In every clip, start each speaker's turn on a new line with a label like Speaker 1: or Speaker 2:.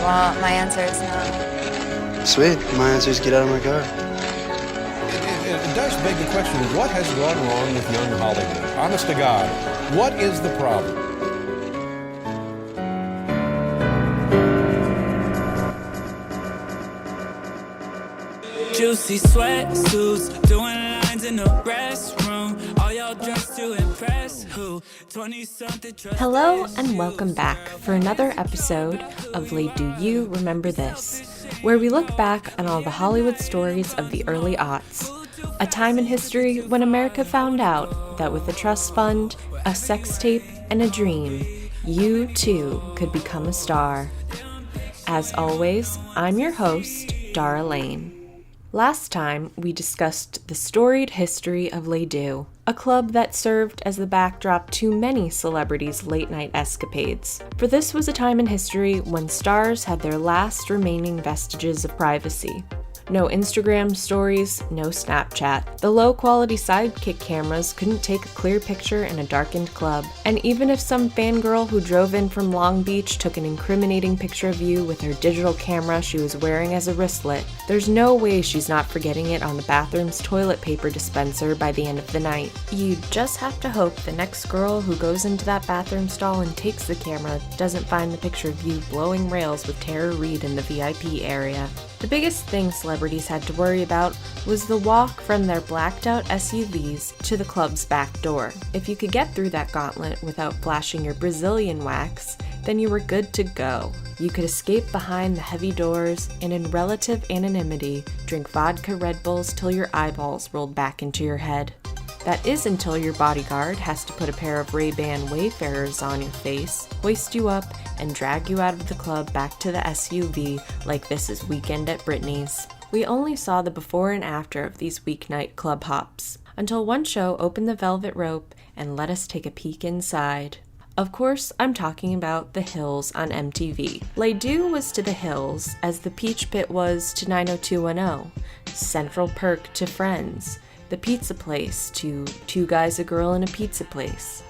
Speaker 1: Well, my answer is no.
Speaker 2: Sweet. My answer is get out of my car.
Speaker 3: It does beg the question, what has gone wrong with young Hollywood? Honest to God, what is the problem?
Speaker 4: Juicy sweatsuits, doing lines in the restroom. All y'all dressed to impress who? 20-something trust.
Speaker 5: Hello and welcome back for another episode of Les Do You Remember This, where we look back on all the Hollywood stories of the early aughts, a time in history when America found out that with a trust fund, a sex tape, and a dream, you too could become a star. As always, I'm your host, Dara Lane. Last time, we discussed the storied history of Les Deux, a club that served as the backdrop to many celebrities' late-night escapades. For this was a time in history when stars had their last remaining vestiges of privacy. No Instagram stories, no Snapchat. The low-quality Sidekick cameras couldn't take a clear picture in a darkened club. And even if some fangirl who drove in from Long Beach took an incriminating picture of you with her digital camera she was wearing as a wristlet, there's no way she's not forgetting it on the bathroom's toilet paper dispenser by the end of the night. You just have to hope the next girl who goes into that bathroom stall and takes the camera doesn't find the picture of you blowing rails with Tara Reid in the VIP area. The biggest thing celebrities had to worry about was the walk from their blacked-out SUVs to the club's back door. If you could get through that gauntlet without flashing your Brazilian wax, then you were good to go. You could escape behind the heavy doors and in relative anonymity drink vodka Red Bulls till your eyeballs rolled back into your head. That is until your bodyguard has to put a pair of Ray-Ban Wayfarers on your face, hoist you up, and drag you out of the club back to the SUV like this is Weekend at Britney's. We only saw the before and after of these weeknight club hops, until one show opened the velvet rope and let us take a peek inside. Of course, I'm talking about The Hills on MTV. Les Deux was to The Hills as the Peach Pit was to 90210, Central Perk to Friends, The Pizza Place to Two Guys, a Girl, and a Pizza Place.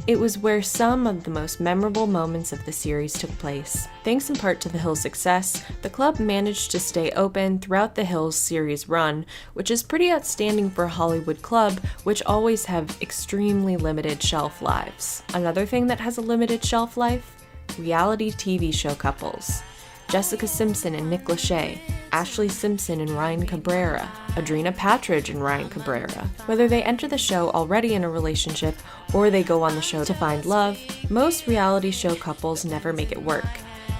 Speaker 5: It was where some of the most memorable moments of the series took place. Thanks in part to The Hills' success, the club managed to stay open throughout The Hills' series run, which is pretty outstanding for a Hollywood club, which always have extremely limited shelf lives. Another thing that has a limited shelf life? Reality TV show couples. Jessica Simpson and Nick Lachey, Ashley Simpson and Ryan Cabrera, Adrena Patridge and Ryan Cabrera. Whether they enter the show already in a relationship or they go on the show to find love, most reality show couples never make it work.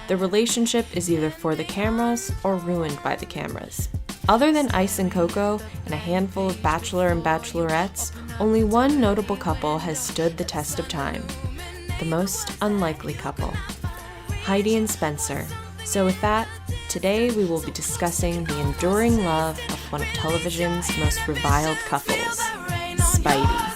Speaker 5: The relationship is either for the cameras or ruined by the cameras. Other than Ice and Coco and a handful of bachelor and bachelorettes, only one notable couple has stood the test of time. The most unlikely couple. Heidi and Spencer. So with that, today we will be discussing the enduring love of one of television's most reviled couples, Speidi.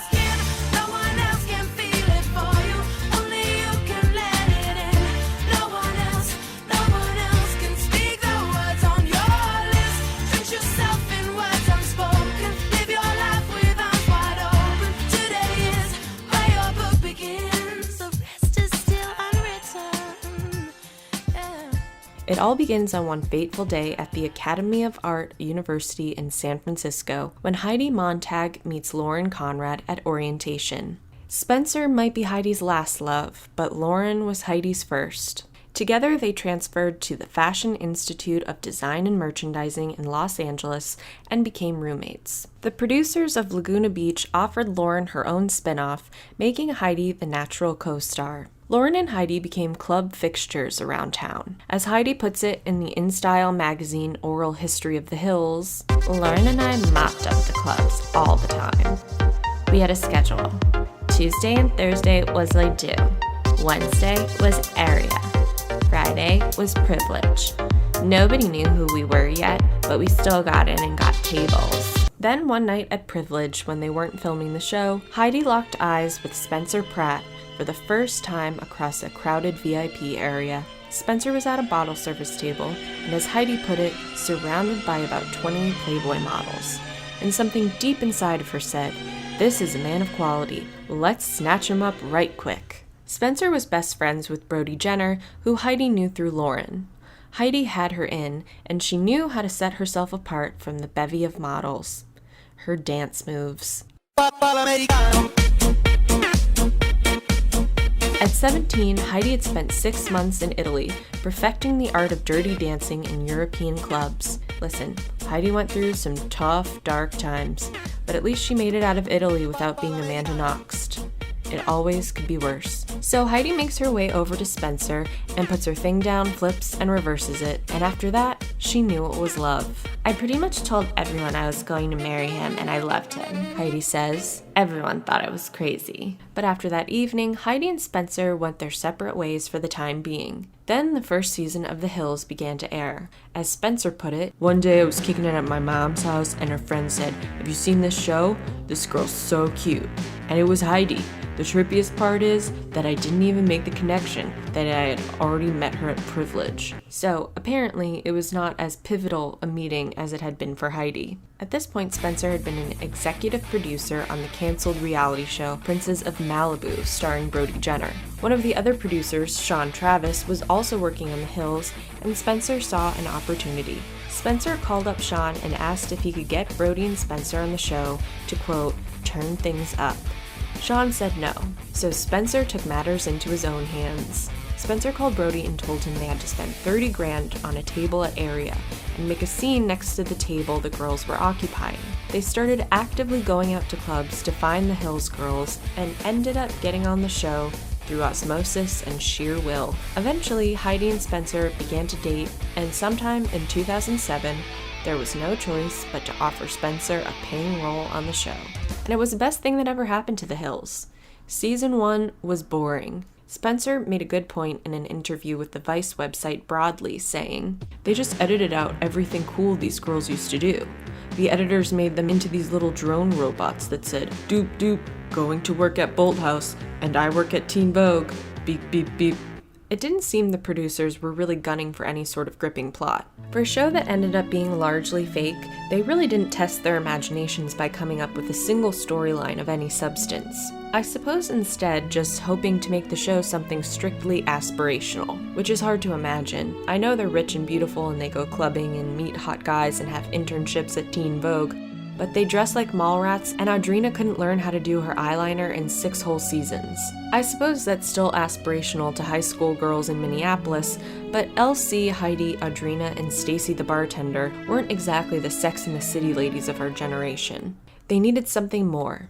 Speaker 5: It all begins on one fateful day at the Academy of Art University in San Francisco when Heidi Montag meets Lauren Conrad at orientation. Spencer might be Heidi's last love, but Lauren was Heidi's first. Together they transferred to the Fashion Institute of Design and Merchandising in Los Angeles and became roommates. The producers of Laguna Beach offered Lauren her own spin-off, making Heidi the natural co-star. Lauren and Heidi became club fixtures around town. As Heidi puts it in the InStyle magazine Oral History of the Hills, Lauren and I mopped up the clubs all the time. We had a schedule. Tuesday and Thursday was Les Deux. Wednesday was Area. Friday was Privilege. Nobody knew who we were yet, but we still got in and got tables. Then one night at Privilege, when they weren't filming the show, Heidi locked eyes with Spencer Pratt for the first time across a crowded VIP area. Spencer was at a bottle service table, and as Heidi put it, surrounded by about 20 Playboy models. And something deep inside of her said, "This is a man of quality. Let's snatch him up right quick." Spencer was best friends with Brody Jenner, who Heidi knew through Lauren. Heidi had her in, and she knew how to set herself apart from the bevy of models. Her dance moves. At 17, Heidi had spent 6 months in Italy, perfecting the art of dirty dancing in European clubs. Listen, Heidi went through some tough, dark times, but at least she made it out of Italy without being Amanda Knoxed. It always could be worse. So Heidi makes her way over to Spencer and puts her thing down, flips, and reverses it, and after that, she knew it was love. I pretty much told everyone I was going to marry him and I loved him, Heidi says. Everyone thought I was crazy. But after that evening, Heidi and Spencer went their separate ways for the time being. Then the first season of The Hills began to air. As Spencer put it, one day I was kicking it at my mom's house and her friend said, "Have you seen this show? This girl's so cute." And it was Heidi. The trippiest part is that I didn't even make the connection that I had already met her at Privilege. So apparently it was not as pivotal a meeting as it had been for Heidi. At this point, Spencer had been an executive producer on the canceled reality show Princes of Malibu, starring Brody Jenner. One of the other producers, Sean Travis, was also working on The Hills, and Spencer saw an opportunity. Spencer called up Sean and asked if he could get Brody and Spencer on the show to, quote, turn things up. Sean said no, so Spencer took matters into his own hands. Spencer called Brody and told him they had to spend $30,000 on a table at Area and make a scene next to the table the girls were occupying. They started actively going out to clubs to find the Hills girls and ended up getting on the show through osmosis and sheer will. Eventually, Heidi and Spencer began to date, and sometime in 2007, there was no choice but to offer Spencer a paying role on the show. And it was the best thing that ever happened to The Hills. Season 1 was boring. Spencer made a good point in an interview with the Vice website Broadly, saying, "They just edited out everything cool these girls used to do. The editors made them into these little drone robots that said, doop doop, going to work at Bolt House, and I work at Teen Vogue, beep beep beep." It didn't seem the producers were really gunning for any sort of gripping plot. For a show that ended up being largely fake, they really didn't test their imaginations by coming up with a single storyline of any substance. I suppose instead just hoping to make the show something strictly aspirational, which is hard to imagine. I know they're rich and beautiful and they go clubbing and meet hot guys and have internships at Teen Vogue, but they dress like mall rats, and Audrina couldn't learn how to do her eyeliner in 6 whole seasons. I suppose that's still aspirational to high school girls in Minneapolis, but LC, Heidi, Audrina, and Stacy the bartender weren't exactly the Sex and the City ladies of our generation. They needed something more.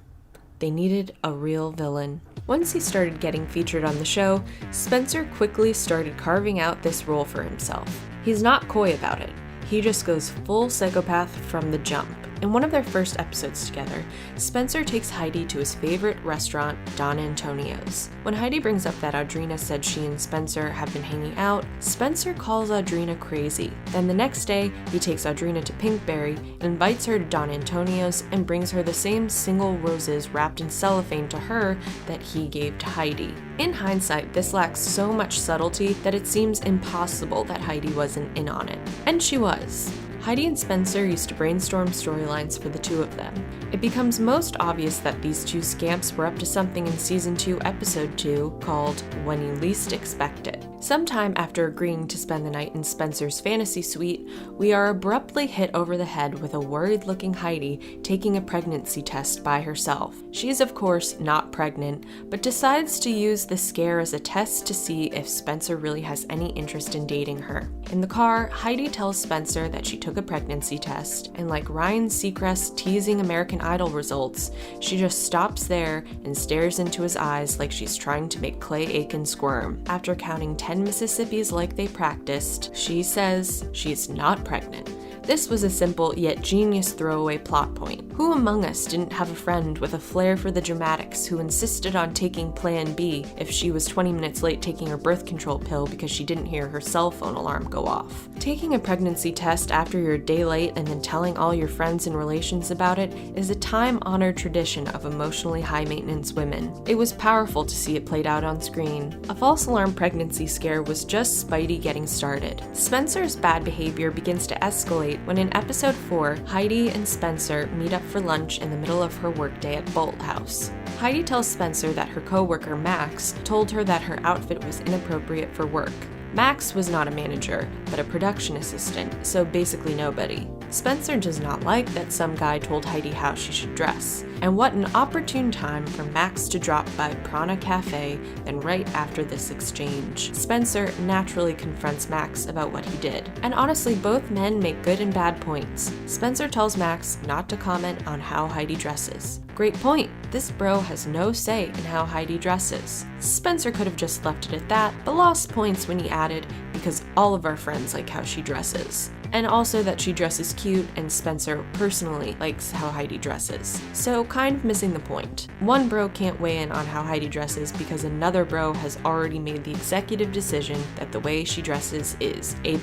Speaker 5: They needed a real villain. Once he started getting featured on the show, Spencer quickly started carving out this role for himself. He's not coy about it. He just goes full psychopath from the jump. In one of their first episodes together, Spencer takes Heidi to his favorite restaurant, Don Antonio's. When Heidi brings up that Audrina said she and Spencer have been hanging out, Spencer calls Audrina crazy. Then the next day, he takes Audrina to Pinkberry, invites her to Don Antonio's, and brings her the same single roses wrapped in cellophane to her that he gave to Heidi. In hindsight, this lacks so much subtlety that it seems impossible that Heidi wasn't in on it. And she was. Heidi and Spencer used to brainstorm storylines for the two of them. It becomes most obvious that these two scamps were up to something in Season 2, Episode 2, called When You Least Expect It. Sometime after agreeing to spend the night in Spencer's fantasy suite, we are abruptly hit over the head with a worried-looking Heidi taking a pregnancy test by herself. She is, of course, not pregnant, but decides to use the scare as a test to see if Spencer really has any interest in dating her. In the car, Heidi tells Spencer that she took a pregnancy test, and like Ryan Seacrest teasing American Idol results, she just stops there and stares into his eyes like she's trying to make Clay Aiken squirm. After counting 10 Mississippis like they practiced, she says she's not pregnant. This was a simple yet genius throwaway plot point. Who among us didn't have a friend with a flair for the dramatics who insisted on taking Plan B if she was 20 minutes late taking her birth control pill because she didn't hear her cell phone alarm go off? Taking a pregnancy test after you're a day late and then telling all your friends and relations about it is a time-honored tradition of emotionally high-maintenance women. It was powerful to see it played out on screen. A false alarm pregnancy scare was just Spidey getting started. Spencer's bad behavior begins to escalate when in episode 4, Heidi and Spencer meet up for lunch in the middle of her workday at Bolt House. Heidi tells Spencer that her coworker Max told her that her outfit was inappropriate for work. Max was not a manager, but a production assistant, so basically nobody. Spencer does not like that some guy told Heidi how she should dress. And what an opportune time for Max to drop by Prana Cafe and right after this exchange. Spencer naturally confronts Max about what he did. And honestly, both men make good and bad points. Spencer tells Max not to comment on how Heidi dresses. Great point. This bro has no say in how Heidi dresses. Spencer could have just left it at that, but lost points when he added, because all of our friends like how she dresses. And also that she dresses cute, and Spencer personally likes how Heidi dresses. So kind of missing the point. One bro can't weigh in on how Heidi dresses because another bro has already made the executive decision that the way she dresses is A+.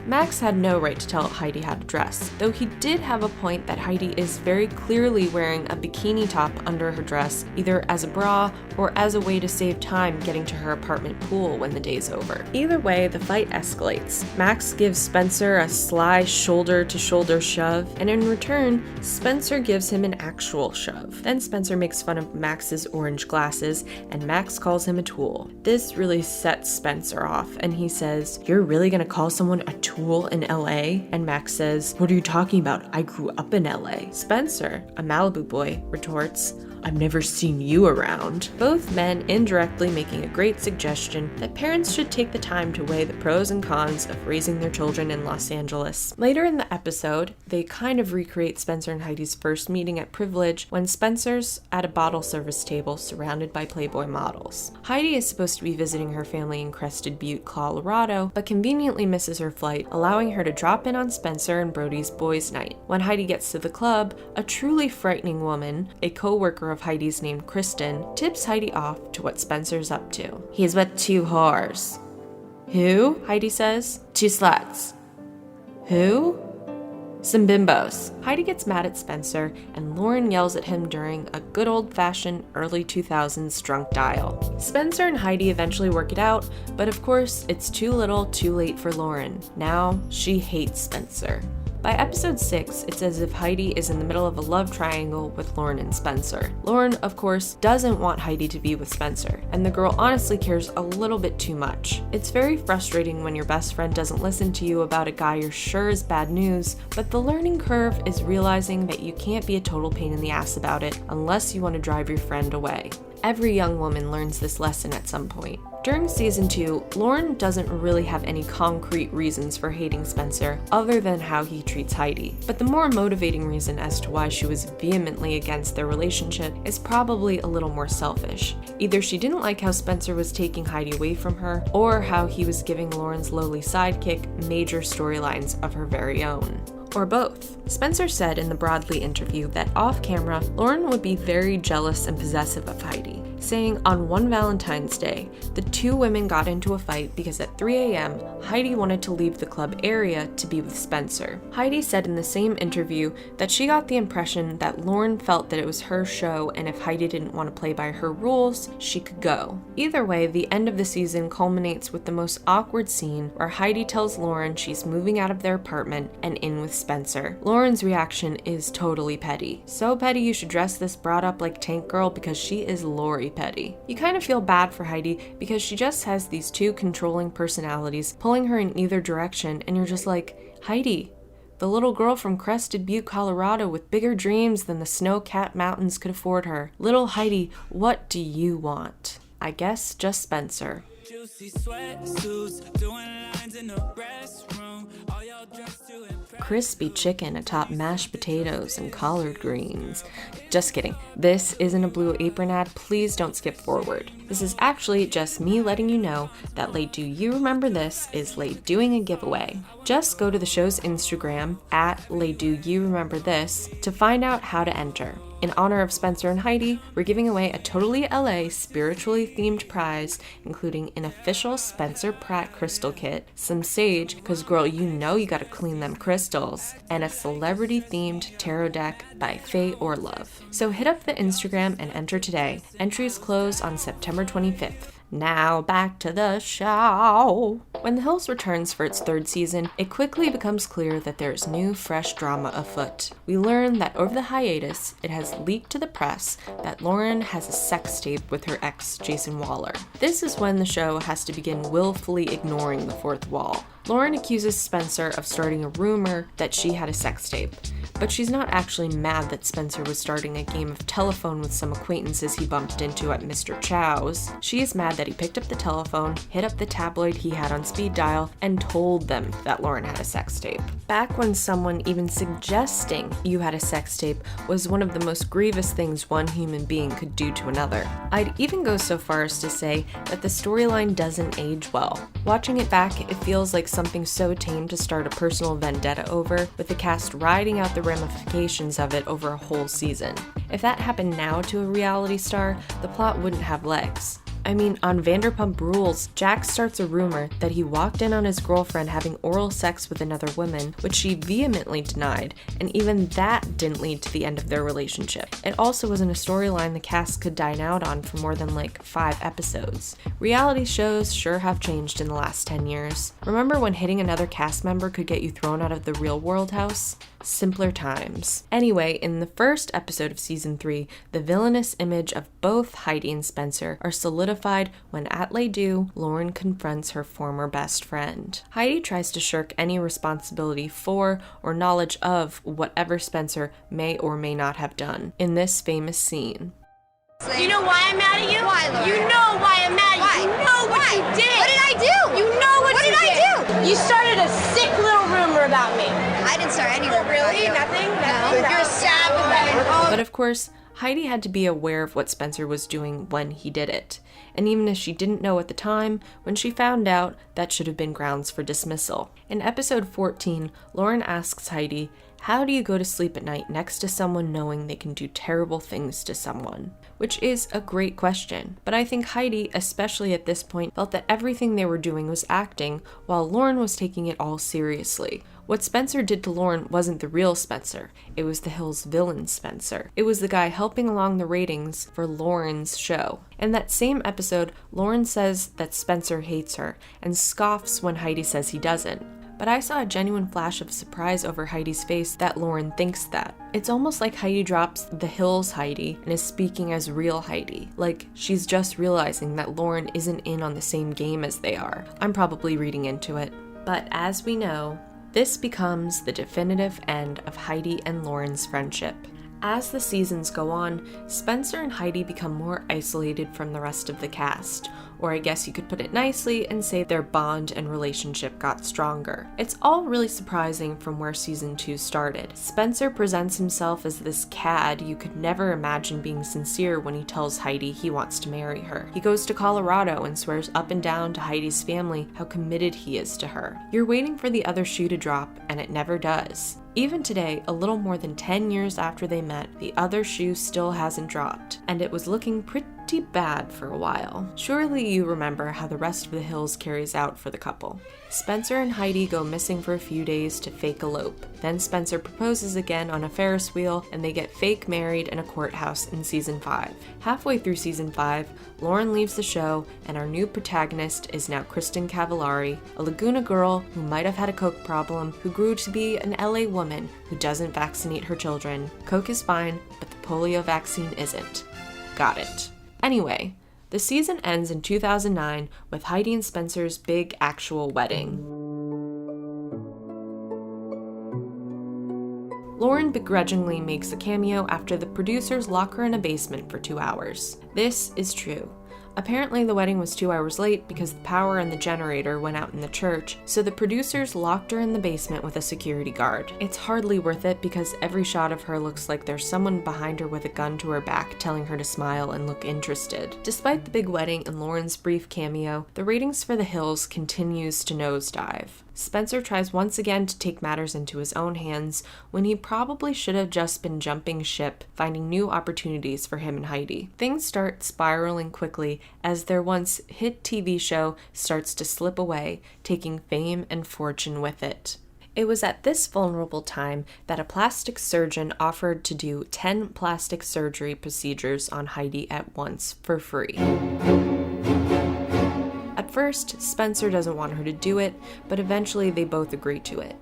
Speaker 5: Max had no right to tell Heidi how to dress, though he did have a point that Heidi is very clearly wearing a bikini top under her dress, either as a bra or as a way to save time getting to her apartment pool when the day's over. Either way, the fight escalates. Max gives Spencer a sly shoulder-to-shoulder shove, and in return, Spencer gives him an actual shove. Then Spencer makes fun of Max's orange glasses, and Max calls him a tool. This really sets Spencer off, and he says, "You're really gonna call someone a tool in LA?" And Max says, "What are you talking about? I grew up in LA." Spencer, a Malibu boy, retorts, "I've never seen you around." Both men indirectly making a great suggestion that parents should take the time to weigh the pros and cons of raising their children in Los Angeles. Later in the episode, they kind of recreate Spencer and Heidi's first meeting at Privilege when Spencer's at a bottle service table surrounded by Playboy models. Heidi is supposed to be visiting her family in Crested Butte, Colorado, but conveniently misses her flight, allowing her to drop in on Spencer and Brody's boys' night. When Heidi gets to the club, a truly frightening woman, a co-worker of Heidi's named Kristen, tips Heidi off to what Spencer's up to. "He's with 2 whores." "Who?" Heidi says. "2 sluts." "Who?" "Some bimbos." Heidi gets mad at Spencer, and Lauren yells at him during a good old-fashioned early 2000s drunk dial. Spencer and Heidi eventually work it out, but of course, it's too little, too late for Lauren. Now, she hates Spencer. By episode 6, it's as if Heidi is in the middle of a love triangle with Lauren and Spencer. Lauren, of course, doesn't want Heidi to be with Spencer, and the girl honestly cares a little bit too much. It's very frustrating when your best friend doesn't listen to you about a guy you're sure is bad news, but the learning curve is realizing that you can't be a total pain in the ass about it unless you want to drive your friend away. Every young woman learns this lesson at some point. During season 2, Lauren doesn't really have any concrete reasons for hating Spencer other than how he treats Heidi. But the more motivating reason as to why she was vehemently against their relationship is probably a little more selfish. Either she didn't like how Spencer was taking Heidi away from her, or how he was giving Lauren's lowly sidekick major storylines of her very own. Or both. Spencer said in the Broadly interview that off camera, Lauren would be very jealous and possessive of Heidi, saying on one Valentine's Day, the 2 women got into a fight because at 3 a.m., Heidi wanted to leave the club area to be with Spencer. Heidi said in the same interview that she got the impression that Lauren felt that it was her show and if Heidi didn't want to play by her rules, she could go. Either way, the end of the season culminates with the most awkward scene where Heidi tells Lauren she's moving out of their apartment and in with Spencer. Lauren's reaction is totally petty. So petty you should dress this broad up like Tank Girl because she is Lori petty. You kind of feel bad for Heidi because she just has these 2 controlling personalities pulling her in either direction, and you're just like, Heidi, the little girl from Crested Butte, Colorado with bigger dreams than the snow-capped mountains could afford her. Little Heidi, what do you want? I guess just Spencer.
Speaker 4: Juicy sweatsuits, doing lines in the restroom. All y'all dressed to impress.
Speaker 5: Crispy chicken atop mashed potatoes and collard greens. Just kidding. This isn't a Blue Apron ad. Please don't skip forward. This is actually just me letting you know that Late Do You Remember This is late doing a giveaway. Just go to the show's Instagram at Late Do You Remember This to find out how to enter. In honor of Spencer and Heidi, we're giving away a totally LA spiritually themed prize, including an official Spencer Pratt crystal kit, some sage, cause girl, you know you gotta clean them crystals, and a celebrity themed tarot deck by Faye Orlove. So hit up the Instagram and enter today. Entries close on September 25th. Now back to the show. When The Hills returns for its third season, it quickly becomes clear that there's new, fresh drama afoot. We learn that over the hiatus, it has leaked to the press that Lauren has a sex tape with her ex, Jason Waller. This is when the show has to begin willfully ignoring the fourth wall. Lauren accuses Spencer of starting a rumor that she had a sex tape, but she's not actually mad that Spencer was starting a game of telephone with some acquaintances he bumped into at Mr. Chow's. She is mad that he picked up the telephone, hit up the tabloid he had on speed dial, and told them that Lauren had a sex tape. Back when someone even suggesting you had a sex tape was one of the most grievous things one human being could do to another. I'd even go so far as to say that the storyline doesn't age well. Watching it back, it feels like something so tame to start a personal vendetta over, with the cast riding out the ramifications of it over a whole season. If that happened now to a reality star, the plot wouldn't have legs. I mean, on Vanderpump Rules, Jack starts a rumor that he walked in on his girlfriend having oral sex with another woman, which she vehemently denied, and even that didn't lead to the end of their relationship. It also wasn't a storyline the cast could dine out on for more than 5 episodes. Reality shows sure have changed in the last 10 years. Remember when hitting another cast member could get you thrown out of the real world house? Simpler times. Anyway, in the first episode of season 3, the villainous image of both Heidi and Spencer are solidified when at Les Deux, Lauren confronts her former best friend. Heidi tries to shirk any responsibility for or knowledge of whatever Spencer may or may not have done in this famous scene.
Speaker 6: You know why I'm mad at you?
Speaker 1: Why, Lauren?
Speaker 6: You know why I'm mad at you.
Speaker 1: Why?
Speaker 6: You know what
Speaker 1: Why?
Speaker 6: you did.
Speaker 1: What did I do?
Speaker 6: You know what
Speaker 1: did
Speaker 6: you did.
Speaker 1: I do?
Speaker 6: You started a sick little rumor about me.
Speaker 1: I didn't start any
Speaker 6: Oh,
Speaker 1: rumor
Speaker 6: really?
Speaker 1: about you.
Speaker 6: Nothing?
Speaker 1: No.
Speaker 6: You're sad with that.
Speaker 5: But of course, Heidi had to be aware of what Spencer was doing when he did it. And even if she didn't know at the time, when she found out, that should have been grounds for dismissal. In episode 14, Lauren asks Heidi, "How do you go to sleep at night next to someone knowing they can do terrible things to someone?" Which is a great question. But I think Heidi, especially at this point, felt that everything they were doing was acting, while Lauren was taking it all seriously. What Spencer did to Lauren wasn't the real Spencer. It was the Hills villain Spencer. It was the guy helping along the ratings for Lauren's show. In that same episode, Lauren says that Spencer hates her and scoffs when Heidi says he doesn't. But I saw a genuine flash of surprise over Heidi's face that Lauren thinks that. It's almost like Heidi drops the Hills Heidi and is speaking as real Heidi. Like, she's just realizing that Lauren isn't in on the same game as they are. I'm probably reading into it. But as we know, this becomes the definitive end of Heidi and Lauren's friendship. As the seasons go on, Spencer and Heidi become more isolated from the rest of the cast, or I guess you could put it nicely and say their bond and relationship got stronger. It's all really surprising from where season 2 started. Spencer presents himself as this cad you could never imagine being sincere when he tells Heidi he wants to marry her. He goes to Colorado and swears up and down to Heidi's family how committed he is to her. You're waiting for the other shoe to drop, and it never does. Even today, a little more than 10 years after they met, the other shoe still hasn't dropped, and it was looking pretty bad for a while. Surely you remember how the rest of the Hills carries out for the couple. Spencer and Heidi go missing for a few days to fake elope. Then Spencer proposes again on a Ferris wheel, and they get fake married in a courthouse in season 5. Halfway through season 5, Lauren leaves the show, and our new protagonist is now Kristen Cavallari, a Laguna girl who might have had a coke problem, who grew to be an LA woman who doesn't vaccinate her children. Coke is fine, but the polio vaccine isn't. Got it. Anyway, the season ends in 2009 with Heidi and Spencer's big actual wedding. Lauren begrudgingly makes a cameo after the producers lock her in a basement for 2 hours. This is true. Apparently the wedding was 2 hours late because the power in the generator went out in the church, so the producers locked her in the basement with a security guard. It's hardly worth it because every shot of her looks like there's someone behind her with a gun to her back telling her to smile and look interested. Despite the big wedding and Lauren's brief cameo, the ratings for The Hills continues to nosedive. Spencer tries once again to take matters into his own hands when he probably should have just been jumping ship, finding new opportunities for him and Heidi. Things start spiraling quickly as their once hit TV show starts to slip away, taking fame and fortune with it. It was at this vulnerable time that a plastic surgeon offered to do 10 plastic surgery procedures on Heidi at once for free. At first, Spencer doesn't want her to do it, but eventually they both agree to it.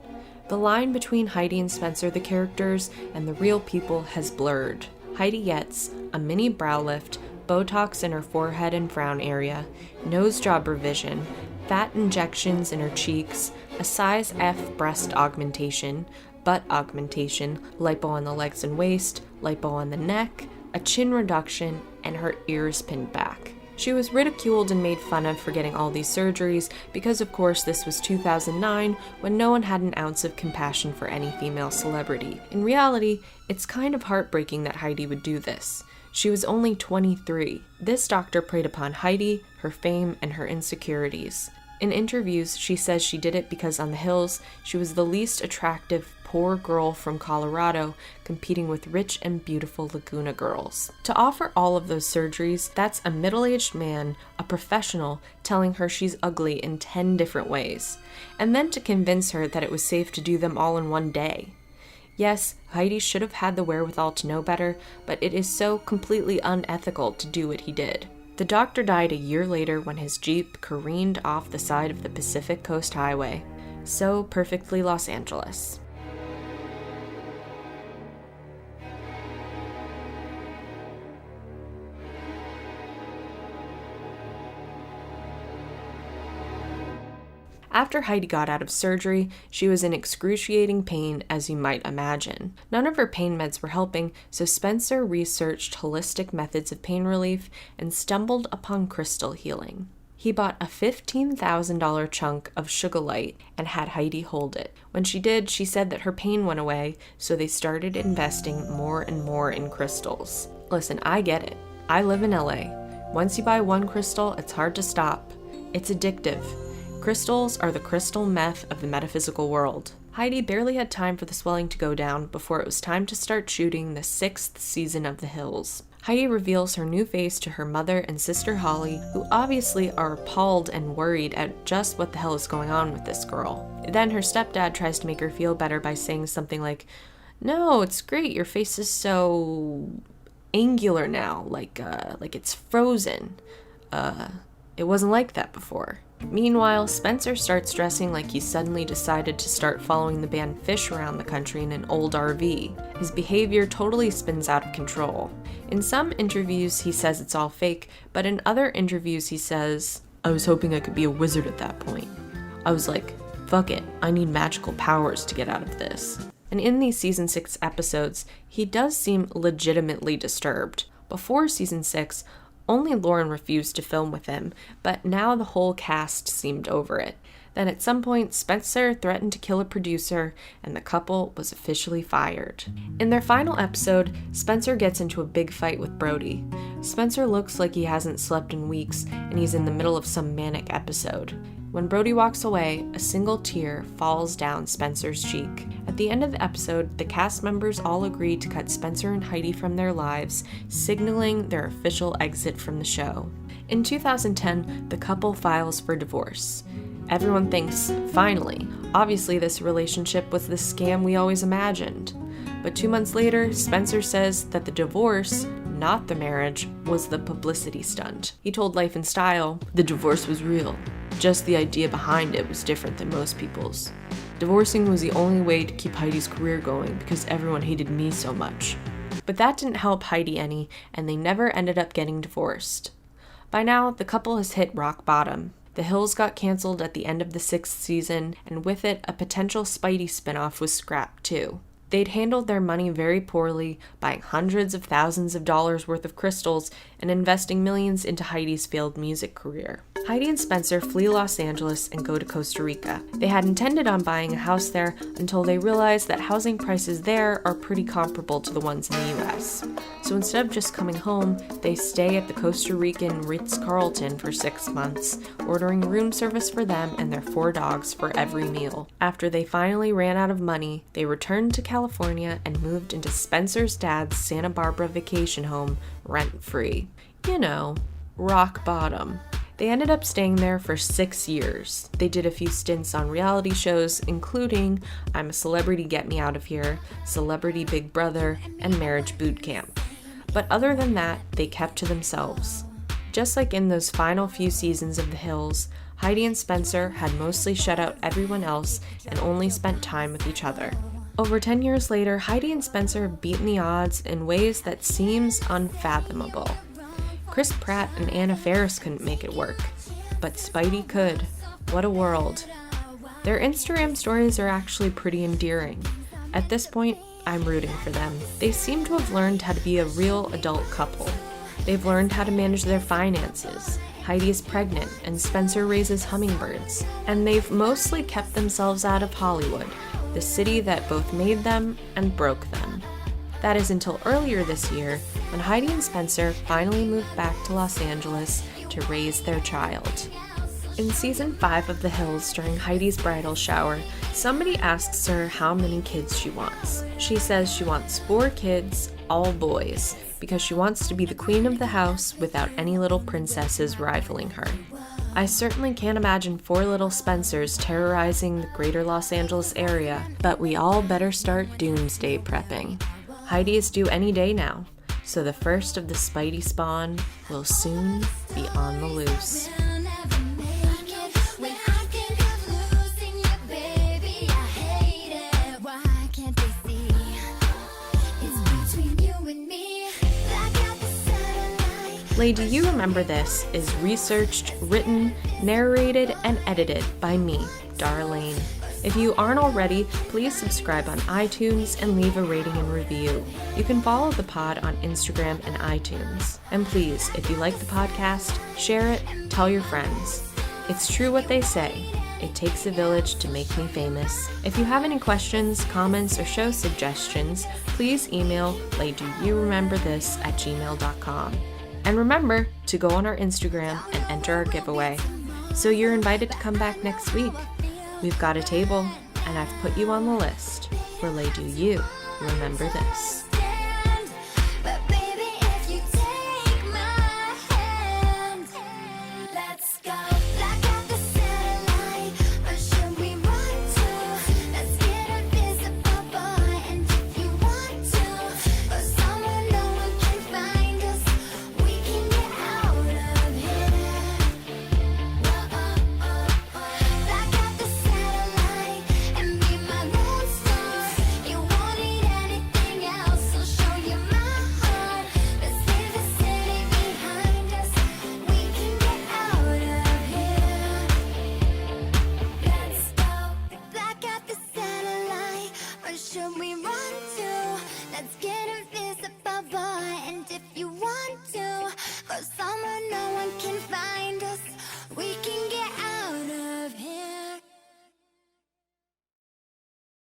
Speaker 5: The line between Heidi and Spencer, the characters, and the real people has blurred. Heidi gets a mini brow lift, Botox in her forehead and frown area, nose job revision, fat injections in her cheeks, a size F breast augmentation, butt augmentation, lipo on the legs and waist, lipo on the neck, a chin reduction, and her ears pinned back. She was ridiculed and made fun of for getting all these surgeries because, of course, this was 2009 when no one had an ounce of compassion for any female celebrity. In reality, it's kind of heartbreaking that Heidi would do this. She was only 23. This doctor preyed upon Heidi, her fame, and her insecurities. In interviews, she says she did it because on the hills, she was the least attractive poor girl from Colorado competing with rich and beautiful Laguna girls. To offer all of those surgeries, that's a middle-aged man, a professional, telling her she's ugly in 10 different ways. And then to convince her that it was safe to do them all in one day. Yes, Heidi should have had the wherewithal to know better, but it is so completely unethical to do what he did. The doctor died a year later when his Jeep careened off the side of the Pacific Coast Highway. So perfectly Los Angeles. After Heidi got out of surgery, she was in excruciating pain, as you might imagine. None of her pain meds were helping, so Spencer researched holistic methods of pain relief and stumbled upon crystal healing. He bought a $15,000 chunk of Sugilite and had Heidi hold it. When she did, she said that her pain went away, so they started investing more and more in crystals. Listen, I get it. I live in LA. Once you buy one crystal, it's hard to stop. It's addictive. Crystals are the crystal meth of the metaphysical world. Heidi barely had time for the swelling to go down before it was time to start shooting the 6th season of The Hills. Heidi reveals her new face to her mother and sister Holly, who obviously are appalled and worried at just what the hell is going on with this girl. Then her stepdad tries to make her feel better by saying something like, "No, it's great, your face is so angular now, like it's frozen. It wasn't like that before." Meanwhile, Spencer starts dressing like he suddenly decided to start following the band Phish around the country in an old RV. His behavior totally spins out of control. In some interviews, he says it's all fake, but in other interviews, he says, "I was hoping I could be a wizard at that point. I was like, fuck it, I need magical powers to get out of this." And in these season 6 episodes, he does seem legitimately disturbed. Before season 6, only Lauren refused to film with him, but now the whole cast seemed over it. Then at some point, Spencer threatened to kill a producer, and the couple was officially fired. In their final episode, Spencer gets into a big fight with Brody. Spencer looks like he hasn't slept in weeks, and he's in the middle of some manic episode. When Brody walks away, a single tear falls down Spencer's cheek. At the end of the episode, the cast members all agree to cut Spencer and Heidi from their lives, signaling their official exit from the show. In 2010, the couple files for divorce. Everyone thinks, finally, obviously this relationship was the scam we always imagined. But 2 months later, Spencer says that the divorce, not the marriage, was the publicity stunt. He told Life in Style, "The divorce was real. Just the idea behind it was different than most people's. Divorcing was the only way to keep Heidi's career going because everyone hated me so much." But that didn't help Heidi any, and they never ended up getting divorced. By now, the couple has hit rock bottom. The Hills got canceled at the end of the 6th season, and with it, a potential Spidey spinoff was scrapped too. They'd handled their money very poorly, buying hundreds of thousands of dollars worth of crystals and investing millions into Heidi's failed music career. Heidi and Spencer flee Los Angeles and go to Costa Rica. They had intended on buying a house there until they realized that housing prices there are pretty comparable to the ones in the US. So instead of just coming home, they stay at the Costa Rican Ritz-Carlton for 6 months, ordering room service for them and their 4 dogs for every meal. After they finally ran out of money, they returned to California and moved into Spencer's dad's Santa Barbara vacation home, rent-free. You know, rock bottom. They ended up staying there for 6 years. They did a few stints on reality shows, including I'm a Celebrity, Get Me Out of Here, Celebrity Big Brother, and Marriage Boot Camp. But other than that, they kept to themselves. Just like in those final few seasons of The Hills, Heidi and Spencer had mostly shut out everyone else and only spent time with each other. Over 10 years later, Heidi and Spencer have beaten the odds in ways that seems unfathomable. Chris Pratt and Anna Faris couldn't make it work, but Spidey could. What a world. Their Instagram stories are actually pretty endearing. At this point, I'm rooting for them. They seem to have learned how to be a real adult couple. They've learned how to manage their finances. Heidi is pregnant and Spencer raises hummingbirds. And they've mostly kept themselves out of Hollywood, the city that both made them and broke them. That is until earlier this year, when Heidi and Spencer finally moved back to Los Angeles to raise their child. In season 5 of The Hills, during Heidi's bridal shower, somebody asks her how many kids she wants. She says she wants 4 kids, all boys, because she wants to be the queen of the house without any little princesses rivaling her. I certainly can't imagine 4 little Spencers terrorizing the greater Los Angeles area, but we all better start doomsday prepping. Heidi is due any day now, so the first of the Spidey spawn will soon be on the loose. Lay Do You Remember This is researched, written, narrated, and edited by me, Darlene. If you aren't already, please subscribe on iTunes and leave a rating and review. You can follow the pod on Instagram and iTunes. And please, if you like the podcast, share it, tell your friends. It's true what they say. It takes a village to make me famous. If you have any questions, comments, or show suggestions, please email laydoyourememberthis@gmail.com. And remember to go on our Instagram and enter our giveaway. So you're invited to come back next week. We've got a table, and I've put you on the list for Lay Do You Remember This.
Speaker 7: Should we run to? Let's get a